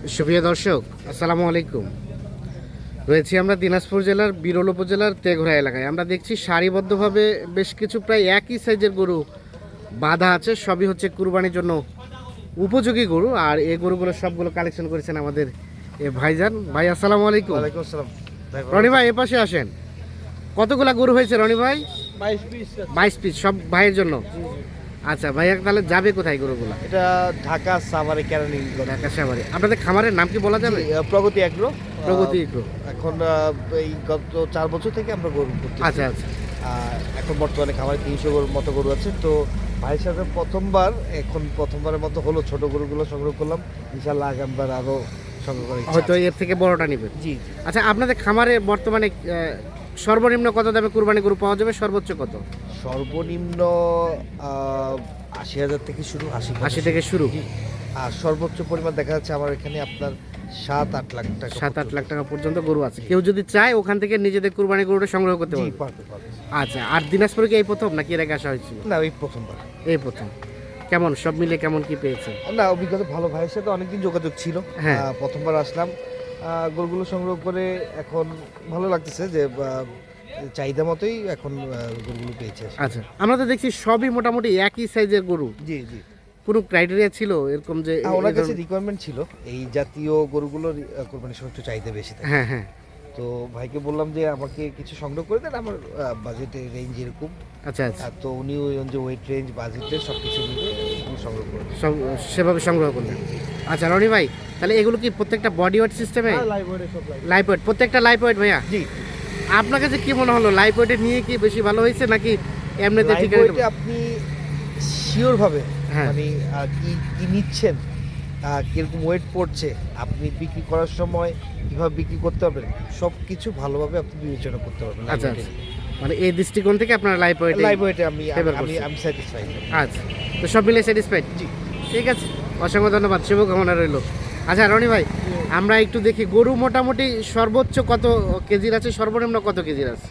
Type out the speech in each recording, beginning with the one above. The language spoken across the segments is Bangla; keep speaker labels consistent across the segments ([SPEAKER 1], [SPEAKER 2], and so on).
[SPEAKER 1] সুপ্রিয় দর্শক, আসসালামু আলাইকুম। রয়েছি আমরা দিনাজপুর জেলার বিরল উপজেলার তেঘরা এলাকায়। আমরা দেখছি সারিবদ্ধভাবে বেশ কিছু প্রায় একই সাইজের গরু বাঁধা আছে। সবই হচ্ছে কুরবানির জন্য উপযোগী গরু। আর এই গরুগুলো সবগুলো কালেকশন করেছেন আমাদের ভাইজান। ভাই আসসালামু আলাইকুম।
[SPEAKER 2] ওয়ালাইকুম আসসালাম।
[SPEAKER 1] রনি ভাই, এ পাশে আসেন। কতগুলা গরু হয়েছে রনি ভাই? 22 পিস, সব ভাইয়ের জন্য। আচ্ছা ভাইয়া, তাহলে যাবে কোথায় গরুগুলা?
[SPEAKER 2] এটা ঢাকা সাভারে ক্যারানিং
[SPEAKER 1] ঢাকা সাভারে। আপনাদের খামারের নাম কি বলা যাবে?
[SPEAKER 2] প্রগতি এগ্রো।
[SPEAKER 1] প্রগতি এগ্রো।
[SPEAKER 2] এখন এই গত 4 বছর থেকে আমরা গরু করতেছি।
[SPEAKER 1] আচ্ছা আচ্ছা।
[SPEAKER 2] এখন বর্তমানে খামারে 300 গরুর মতো গরু আছে। তো ভাইয়ের সাথে প্রথমবারের মতো হলো ছোট গরুগুলো সংগ্রহ করলাম। ইনশাআল্লাহ আগামীবার আরো সংগ্রহ করার ইচ্ছা
[SPEAKER 1] হয়তো
[SPEAKER 2] আছে।
[SPEAKER 1] এর থেকে বড়টা নেবেন।
[SPEAKER 2] জি।
[SPEAKER 1] আচ্ছা, আপনাদের খামারে বর্তমানে সর্বনিম্ন কত দামে কুরবানি গরু পাওয়া যাবে, সর্বোচ্চ কত?
[SPEAKER 2] সর্বনিম্ন 80,000 থেকে শুরু।
[SPEAKER 1] 80 থেকে শুরু।
[SPEAKER 2] আর সর্বোচ্চ পরিমাণ দেখা যাচ্ছে আমার এখানে আপনার 7-8 লাখ টাকা।
[SPEAKER 1] 7-8 লাখ টাকা পর্যন্ত গরু আছে। কেউ যদি চায় ওখান থেকে নিজেদের কুরবানি গরুটা সংগ্রহ করতে
[SPEAKER 2] জি,
[SPEAKER 1] পারবে।
[SPEAKER 2] পারবে।
[SPEAKER 1] আচ্ছা, আর দিনাজপুরে কি এই প্রথম নাকি এর আগে আসা হয়েছিল?
[SPEAKER 2] না, এই প্রথমবার।
[SPEAKER 1] এই প্রথম। কেমন সব মিলে কেমন কি পেয়েছে?
[SPEAKER 2] না, অভিজ্ঞতা ভালো। ভাইয়ের সাথে অনেকদিন যোগাযোগ ছিল।
[SPEAKER 1] হ্যাঁ।
[SPEAKER 2] প্রথমবার আসলাম, গরুগুলো সংগ্রহ করে এখন ভালো লাগতেছে যে চাহিদা মতোই এখন গরুগুলো পেয়েছে।
[SPEAKER 1] আচ্ছা, আমরা তো দেখছি সবই মোটামুটি একই সাইজের গরু।
[SPEAKER 2] জি জি।
[SPEAKER 1] কোনো ক্রাইটেরিয়া ছিল এরকম যে
[SPEAKER 2] ওনার কাছে রিকোয়ারমেন্ট ছিল এই জাতীয় গরুগুলোর কোরবানির সময় একটু চাহিদা বেশি থাকে।
[SPEAKER 1] হ্যাঁ হ্যাঁ।
[SPEAKER 2] তো ভাইকে বললাম যে আমাকে কিছু সংগ্রহ করে দেন, আমার বাজেটের রেঞ্জ এরকম।
[SPEAKER 1] আচ্ছা আচ্ছা।
[SPEAKER 2] তো উনি ওই যে ওয়েট রেঞ্জ বাজেটের সব কিছু মিলে সংগ্রহ করে
[SPEAKER 1] সব সেভাবে সংগ্রহ করলেন। আচ্ছা রনি ভাই, তাহলে এগুলো কি প্রত্যেকটা বডি ওয়েট সিস্টেমে? লাইভ ওয়েট, প্রত্যেকটা লাইভ ওয়েট ভাইয়া?
[SPEAKER 2] জি।
[SPEAKER 1] আপনার কাছে কি মনে হলো, লাইভ ওয়েটে নিয়ে কি বেশি ভালো হয়েছে নাকি এমনিতে ঠিক
[SPEAKER 2] লাইভ
[SPEAKER 1] আছে?
[SPEAKER 2] ওয়েটে আপনি শিওর ভাবে
[SPEAKER 1] হ্যাঁ।
[SPEAKER 2] মানে কি কি নিচ্ছেন, কিরকম ওয়েট পড়ছে, আপনি বিক্রি করার সময় কিভাবে বিক্রি করতে পারবেন, সব কিছু ভালোভাবে আপনি বিবেচনা করতে পারবেন।
[SPEAKER 1] আচ্ছা আচ্ছা, মানে এই দৃষ্টিকোণ থেকে আপনার লাইভ ওয়েটে?
[SPEAKER 2] লাইভ ওয়েটে আমি
[SPEAKER 1] favor
[SPEAKER 2] আমি
[SPEAKER 1] করছে।
[SPEAKER 2] আমি স্যাটিসফাইড।
[SPEAKER 1] আচ্ছা, তো সব মিলে স্যাটিসফাইড?
[SPEAKER 2] জি।
[SPEAKER 1] ঠিক আছে, অসংখ্য ধন্যবাদ, শুভকামনা রইল। আচ্ছা রনি ভাই, আমরা একটু দেখি গরু মোটামুটি সর্বোচ্চ কত কেজির আছে, সর্বনিম্ন কত কেজির আছে?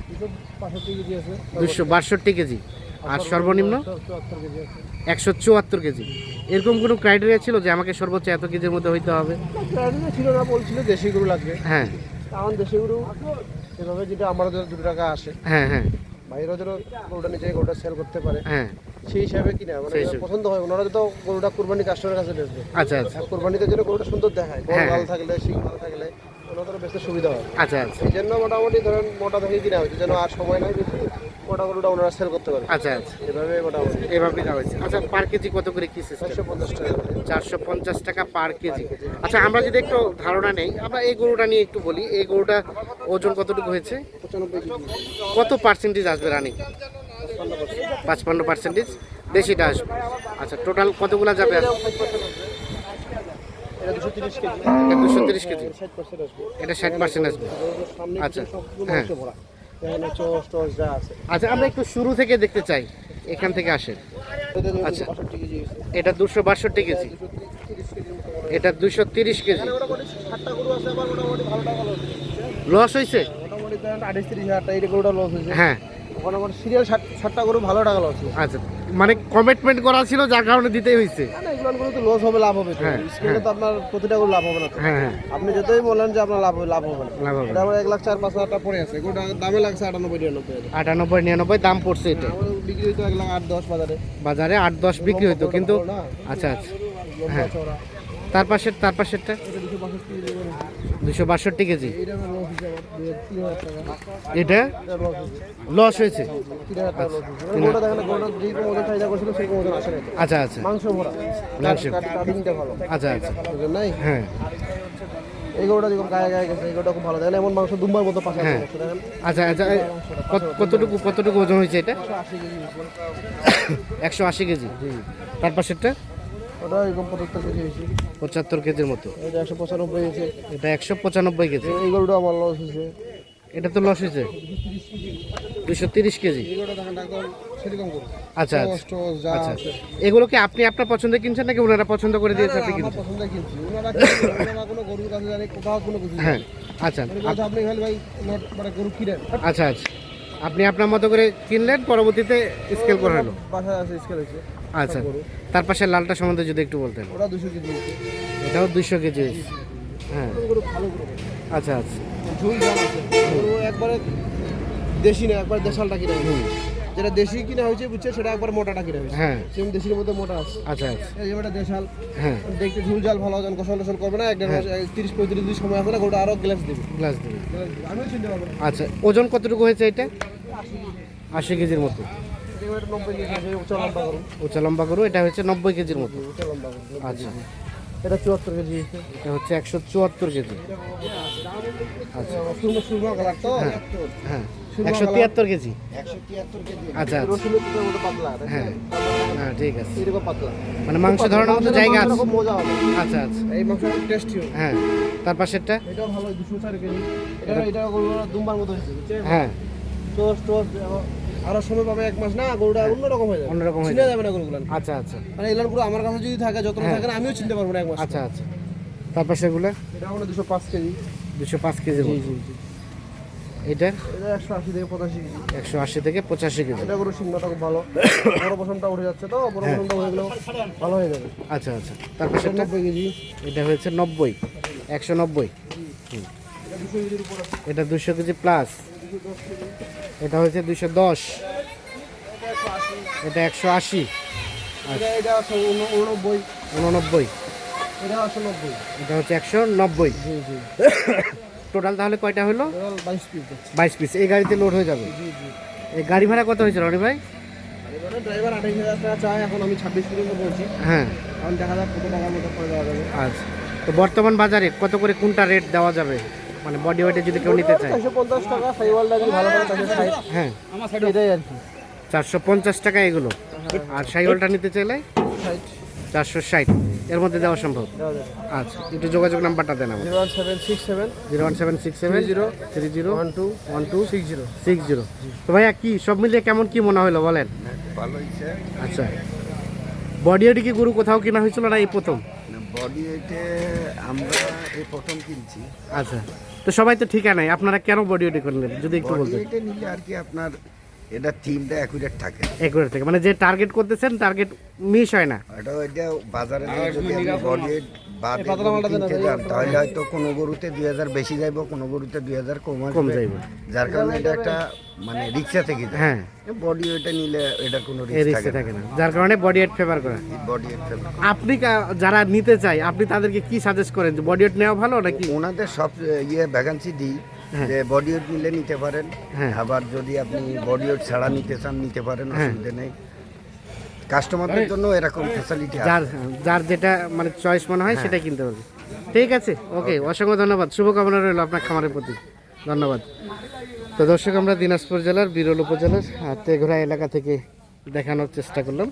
[SPEAKER 1] 262 কেজি। আর সর্বনিম্ন 174 কেজি। এরকম কোনো ক্রাইটেরিয়া ছিল যে আমাকে সর্বোচ্চ এত কেজির মধ্যে হইতে হবে?
[SPEAKER 3] ছিল না, বলছিল দেশি গরু লাগবে।
[SPEAKER 1] হ্যাঁ
[SPEAKER 3] এখন দেশি গরু এভাবে যেটা আমারও যেন 2 টাকা আসে,
[SPEAKER 1] হ্যাঁ হ্যাঁ
[SPEAKER 3] বাইরেও যেন গরুটা নিজে গরুটা সেল করতে পারে,
[SPEAKER 1] হ্যাঁ।
[SPEAKER 3] সেই হিসাবে কিনা মানে
[SPEAKER 1] সেই হিসাবে।
[SPEAKER 3] পছন্দ হয়। ওনারা তো গরুটা কুরবানি কাস্টমারের কাছে বেচবে।
[SPEAKER 1] আচ্ছা আচ্ছা।
[SPEAKER 3] আর কুরবানিতে যেন গরুটা সুন্দর দেখায়, বড়
[SPEAKER 1] হ্যাঁ।
[SPEAKER 3] ভালো থাকলে, শিং ভালো থাকলে ওনাদের বেচতে সুবিধা হয়।
[SPEAKER 1] আচ্ছা আচ্ছা।
[SPEAKER 3] এই জন্য মোটামুটি ধরেন মোটা দেখে কিনা হয়েছে, যেন আর সময় নাই বেশি, মোটা গরুটা ওনারা সেল করতে পারে।
[SPEAKER 1] আচ্ছা আচ্ছা,
[SPEAKER 3] এভাবে মোটামুটি
[SPEAKER 1] এভাবে দেওয়া হয়েছে। আচ্ছা, পার কেজি কত করে কি সিস্টেম?
[SPEAKER 3] 450 টাকা করে।
[SPEAKER 1] 450 টাকা পার কেজি। আচ্ছা, আমরা যদি একটু ধারণা নেই, আমরা এই গরুটা নিয়ে একটু বলি। এই গরুটা ওজন কতটুকু হয়েছে?
[SPEAKER 3] 95 কেজি।
[SPEAKER 1] কত পার্সেন্টেজ আসবে রানিং? 55% বেশিটা আসবে। আচ্ছা, টোটাল কতগুলা যাবে?
[SPEAKER 3] এটা 230 কেজি।
[SPEAKER 1] এটা 230 কেজি।
[SPEAKER 3] 60% আসবে।
[SPEAKER 1] এটা 60% আসবে।
[SPEAKER 3] গরুর সামনে
[SPEAKER 1] আচ্ছা,
[SPEAKER 3] পিছনে সবগুলো
[SPEAKER 1] হ্যাঁ।
[SPEAKER 3] মাংসে ভরা। এখানে চোষ টোষ যা আছে।
[SPEAKER 1] আচ্ছা, আমরা একটু শুরু থেকে দেখতে চাই, এখান থেকে আসেন। আচ্ছা।
[SPEAKER 3] 65 কেজি হয়েছে।
[SPEAKER 1] এটা 262 কেজি,
[SPEAKER 3] 230 কেজি মতো বড়।
[SPEAKER 1] এটা 230 কেজি।
[SPEAKER 3] মোটামুটি 60টা গরু আছে, আবার মোটামুটি ভালো টাকা লস হয়েছে।
[SPEAKER 1] লস হয়েছে?
[SPEAKER 3] মোটামুটি ধরেন 28-30 হাজার টাকা এই গরুটা লস হয়েছে।
[SPEAKER 1] হ্যাঁ।
[SPEAKER 3] ওখানে আমার সিরিয়াল 60টা গরু ভালো টাকা লস হয়েছে।
[SPEAKER 1] আচ্ছা, মানে কমিটমেন্ট করা ছিল যার কারণে দিতেই হয়েছে।
[SPEAKER 3] না, এগুলো গরু তো লস হবে, লাভ হবে তো।
[SPEAKER 1] হ্যাঁ,
[SPEAKER 3] স্কেলে তো আপনার প্রতিটা গরু লাভ হবে না তো।
[SPEAKER 1] হ্যাঁ হ্যাঁ,
[SPEAKER 3] আপনি যতই বলেন যে আপনার লাভ হবে, লাভ হবে না।
[SPEAKER 1] লাভ হবে না।
[SPEAKER 3] এটা আমার 1,04,5,000 টাকা পড়ে আছে। গরুটা দামে লাগছে 98-99 হাজার।
[SPEAKER 1] 98-99 দাম পড়ছে এটা।
[SPEAKER 3] আমার বিক্রি হইতো 1,08,10 বাজারে।
[SPEAKER 1] বাজারে 8-10 বিক্রি হইতো, কিন্তু আচ্ছা আচ্ছা। হ্যাঁ।
[SPEAKER 3] চওড়া।
[SPEAKER 1] তার পাশেরটা
[SPEAKER 3] এটা 265 কেজি করে।
[SPEAKER 1] 262 কেজি।
[SPEAKER 3] এইটা আমার লস হয়েছে, আমার 3,000 টাকা।
[SPEAKER 1] এটা
[SPEAKER 3] এটা লস হয়েছে।
[SPEAKER 1] লস হয়েছে?
[SPEAKER 3] 3,000 টাকা লস হয়েছে। মানে গরুটা দেখেন, গরুটা যেরকম ওজন চাহিদা করছিল সেরকম ওজন আসে না।
[SPEAKER 1] আচ্ছা আচ্ছা।
[SPEAKER 3] মাংস ভরা,
[SPEAKER 1] মাংস।
[SPEAKER 3] কাটিংটা ভালো,
[SPEAKER 1] আচ্ছা আচ্ছা।
[SPEAKER 3] বুঝলেন নাই?
[SPEAKER 1] হ্যাঁ
[SPEAKER 3] এই গরুটা যখন গায়ে গায়ে গেছে, এই গরুটা খুব ভালো। দেখেন এমন মাংস দুম্বার মতো পাশে আছে,
[SPEAKER 1] হ্যাঁ।
[SPEAKER 3] মাংস দেখেন।
[SPEAKER 1] আচ্ছা আচ্ছা। কতটুকু ওজন হয়েছে এটা?
[SPEAKER 3] 180 কেজি হয়েছে।
[SPEAKER 1] 180 কেজি। তার পাশেরটা?
[SPEAKER 3] ওটা এরকম 75 কেজি হয়েছে।
[SPEAKER 1] 75 কেজির মতো।
[SPEAKER 3] এটা 195 হয়েছে।
[SPEAKER 1] এটা 195 কেজি।
[SPEAKER 3] এই গরুটা আমার লস হয়েছে।
[SPEAKER 1] এটা তো লস হয়েছে। 230 কেজি।
[SPEAKER 3] এই গরুটা দেখেন একদম সেরকম গরু।
[SPEAKER 1] আচ্ছা
[SPEAKER 3] টোস
[SPEAKER 1] আচ্ছা।
[SPEAKER 3] টোস যা
[SPEAKER 1] আচ্ছা,
[SPEAKER 3] আছে।
[SPEAKER 1] এগুলো কি আপনি আপনার পছন্দে কিনছেন নাকি ওনারা পছন্দ করে দিয়েছে আপনি
[SPEAKER 3] আমার
[SPEAKER 1] কিনছেন?
[SPEAKER 3] পছন্দ কিনছি। ওনারা কিনছে, ওনারা কোনো গরুর কাছে জানি কোথাও কোনো কিছু
[SPEAKER 1] হ্যাঁ। আচ্ছা
[SPEAKER 3] উনি বলছে আপনি খালি ভাই মানে গরু কিনেন।
[SPEAKER 1] আচ্ছা আচ্ছা, আপনি আপনার মতো করে কিনলেন, পরবর্তীতে স্কেল করা হলো।
[SPEAKER 3] বাসায় আছে স্কেল হয়েছে।
[SPEAKER 1] আচ্ছা, তার পাশে লালটা সম্বন্ধে যদি একটু বলতেন।
[SPEAKER 3] ওটা 200 কেজি হয়েছে।
[SPEAKER 1] এটাও 200 কেজি। হ্যাঁ
[SPEAKER 3] গরু ভালো গরু
[SPEAKER 1] আচ্ছা আচ্ছা
[SPEAKER 3] ঝুল ঝাল আছে গরু একবারে দেশি না একবার দেশালটা কিনা হয়েছে যেটা দেশি কিনা হয়েছে বুঝছে সেটা একবার মোটাটা কিনা হয়েছে
[SPEAKER 1] হ্যাঁ
[SPEAKER 3] সেম দেশির মধ্যে মোটা আছে
[SPEAKER 1] আচ্ছা আচ্ছা
[SPEAKER 3] এই যেটা দেশাল
[SPEAKER 1] হ্যাঁ
[SPEAKER 3] দেখতে ঝুল ঝাল ভালো যখন গোসল টোসল করবে না 30-35 দিন সময় আছে না গরুটা আরো গ্লাস দেবে
[SPEAKER 1] গ্লাস দেবে
[SPEAKER 3] আমিও চিনতে পারবো না
[SPEAKER 1] আচ্ছা ওজন কতটুকু হয়েছে এটা 80 কেজির মতো
[SPEAKER 3] এটা 90 কেজি আছে উচ্চ লম্বা গরু
[SPEAKER 1] উঁচা লম্বা গরু এটা হচ্ছে 90 কেজির মতো
[SPEAKER 3] উচ্চ লম্বা গরু
[SPEAKER 1] আচ্ছা
[SPEAKER 3] এটা 74 কেজি আছে
[SPEAKER 1] এটা হচ্ছে 174 কেজি আচ্ছা
[SPEAKER 3] সুরমা কালার তো
[SPEAKER 1] হ্যাঁ 173 কেজি
[SPEAKER 2] 173 কেজি
[SPEAKER 1] আচ্ছা আচ্ছা
[SPEAKER 3] রসুনের থেকে ওটা পাতলা
[SPEAKER 1] হ্যাঁ হ্যাঁ ঠিক আছে
[SPEAKER 3] এরকম পাতলা
[SPEAKER 1] মানে মাংস ধরানোর মতো জায়গা আছে
[SPEAKER 3] খুব মজা হবে
[SPEAKER 1] আচ্ছা আচ্ছা
[SPEAKER 3] এই মাংসটা টেস্টি হবে
[SPEAKER 1] হ্যাঁ তার পাশেরটা
[SPEAKER 3] এটাও ভালো 204 কেজি এটা গরু দুম্বার মতো হয়েছে বুঝছেন
[SPEAKER 1] হ্যাঁ
[SPEAKER 3] টোস্ট আরো সময় পাবে 1 মাস না গরুটা অন্যরকম হয়ে যাবে
[SPEAKER 1] অন্যরকম হয়ে
[SPEAKER 3] চিনা যাবে না গরুগুলো
[SPEAKER 1] আচ্ছা আচ্ছা
[SPEAKER 3] মানে এগুলো পুরো আমার কাছে যদি থাকে যত্ন থাকে না আমিও চিনতে পারবো না 1 মাস
[SPEAKER 1] আচ্ছা আচ্ছা তার পাশেরগুলো
[SPEAKER 3] এটা হলো 205 কেজি
[SPEAKER 1] 205 কেজি
[SPEAKER 3] জি জি জি
[SPEAKER 1] এটা
[SPEAKER 3] এটা 180 থেকে 85 কেজি
[SPEAKER 1] 180 থেকে 85 কেজি
[SPEAKER 3] এটা গরু সিংহটা খুব ভালো বড় পশমটা উঠে যাচ্ছে তো বড় পশমটা হয়ে গেলেও ভালো হয়ে যাবে
[SPEAKER 1] আচ্ছা আচ্ছা তার পাশেরটা
[SPEAKER 3] 90 কেজি
[SPEAKER 1] এটা হয়েছে 90 190
[SPEAKER 3] এটা 200 কেজির উপর আছে
[SPEAKER 1] এটা 200 কেজি প্লাস এটা হচ্ছে 210 এটা 180
[SPEAKER 3] এটা আছে 89
[SPEAKER 1] 89
[SPEAKER 3] এটা আছে 90
[SPEAKER 1] এটা হচ্ছে 190
[SPEAKER 3] জি জি
[SPEAKER 1] টোটাল তাহলে কয়টা হলো
[SPEAKER 3] টোটাল 22 পিস যাচ্ছে
[SPEAKER 1] 22 পিস এই গাড়িতে লোড হয়ে যাবে
[SPEAKER 3] জি জি
[SPEAKER 1] এই গাড়ি ভাড়া কত হয়েছে রনি ভাই
[SPEAKER 3] এবারে ড্রাইভার 28000 টাকা চায় এখন আমি 26 পর্যন্ত বলছি
[SPEAKER 1] হ্যাঁ
[SPEAKER 3] এখন দেখা যাক কত টাকার মধ্যে করে দেওয়া যাবে
[SPEAKER 1] আচ্ছা তো বর্তমান বাজারে কত করে কোনটা রেট দেওয়া যাবে মানে বডি ওয়েটে যদি কেউ নিতে চায়
[SPEAKER 3] 450 টাকা সাইওয়ালটা যদি ভালো করে তাহলে 60
[SPEAKER 1] হ্যাঁ
[SPEAKER 3] আমার সাইড এটাই আর কি
[SPEAKER 1] 450 টাকা এগুলো আর সাইওয়ালটা নিতে চাইলে
[SPEAKER 3] 60
[SPEAKER 1] 460 এর মধ্যে দেওয়া সম্ভব
[SPEAKER 3] দেওয়া যাবে
[SPEAKER 1] আচ্ছা একটু যোগাযোগ নাম্বারটা দেন আমার
[SPEAKER 3] 01767
[SPEAKER 1] 01767 30
[SPEAKER 3] 12 60
[SPEAKER 1] 60 তো ভাইয়া কি সব মিলিয়ে কেমন কি মনে হলো বলেন
[SPEAKER 2] ভালো হয়েছে
[SPEAKER 1] আচ্ছা বডি ওয়েটে কি গরু কোথাও কেনা হয়েছিল না এই প্রথম
[SPEAKER 2] বডি ওয়েটে আমরা এই প্রথম কিনছি
[SPEAKER 1] আচ্ছা তো সবাই তো ঠিকা নাই আপনারা কেন বডি ওয়েটে করলেন যদি একটু
[SPEAKER 2] বডি
[SPEAKER 1] বলতেন
[SPEAKER 2] ওয়েটে নিলে আর কি আপনার এটা থিমটা অ্যাকুরেট থাকে
[SPEAKER 1] একুরেট থেকে মানে যে টার্গেট করতেছেন টার্গেট মিস হয় না
[SPEAKER 2] ওইটা বাজারে যদি আপনি বডি ওয়েট বাদে কিনতে যান তাহলে হয়তো কোনো গরুতে 2000 বেশি যাইব কোনো গরুতে 2000 কম
[SPEAKER 1] কম
[SPEAKER 2] আসবে
[SPEAKER 1] যাইবে
[SPEAKER 2] যার কারণে এটা একটা মানে রিক্সা থেকে যায়
[SPEAKER 1] হ্যাঁ
[SPEAKER 2] বডি ওয়েটে নিলে এটা কোনো
[SPEAKER 1] এই
[SPEAKER 2] রিস্ক
[SPEAKER 1] রিস্কে
[SPEAKER 2] থাকে
[SPEAKER 1] থাকে না যার কারণে বডি ওয়েট ফেভার করে
[SPEAKER 2] বডি ওয়েট
[SPEAKER 1] আপনি যারা নিতে চায় আপনি তাদেরকে কি সাজেস্ট করেন যে বডি ওয়েট নেওয়া ভালো নাকি
[SPEAKER 2] ওনাদের সব ভ্যাকান্সি দিই
[SPEAKER 1] হ্যাঁ।
[SPEAKER 2] যে বডি ওয়েট নিলে নিতে পারেন
[SPEAKER 1] হ্যাঁ।
[SPEAKER 2] আবার যদি আপনি বডি ওয়েট ছাড়া নিতে চান নিতে পারেন অসুবিধা নেই কাস্টমারদের জন্য এরকম ফ্যাসিলিটি আছে
[SPEAKER 1] যার যার যেটা মানে চয়েস মনে হয় সেটাই কিনতে পারবে ঠিক আছে ওকে অসংখ্য ধন্যবাদ শুভকামনা রইল আপনার খামারের প্রতি ধন্যবাদ তো দর্শক আমরা দিনাজপুর জেলার বিরল উপজেলার তেঘরা এলাকা থেকে দেখানোর চেষ্টা করলাম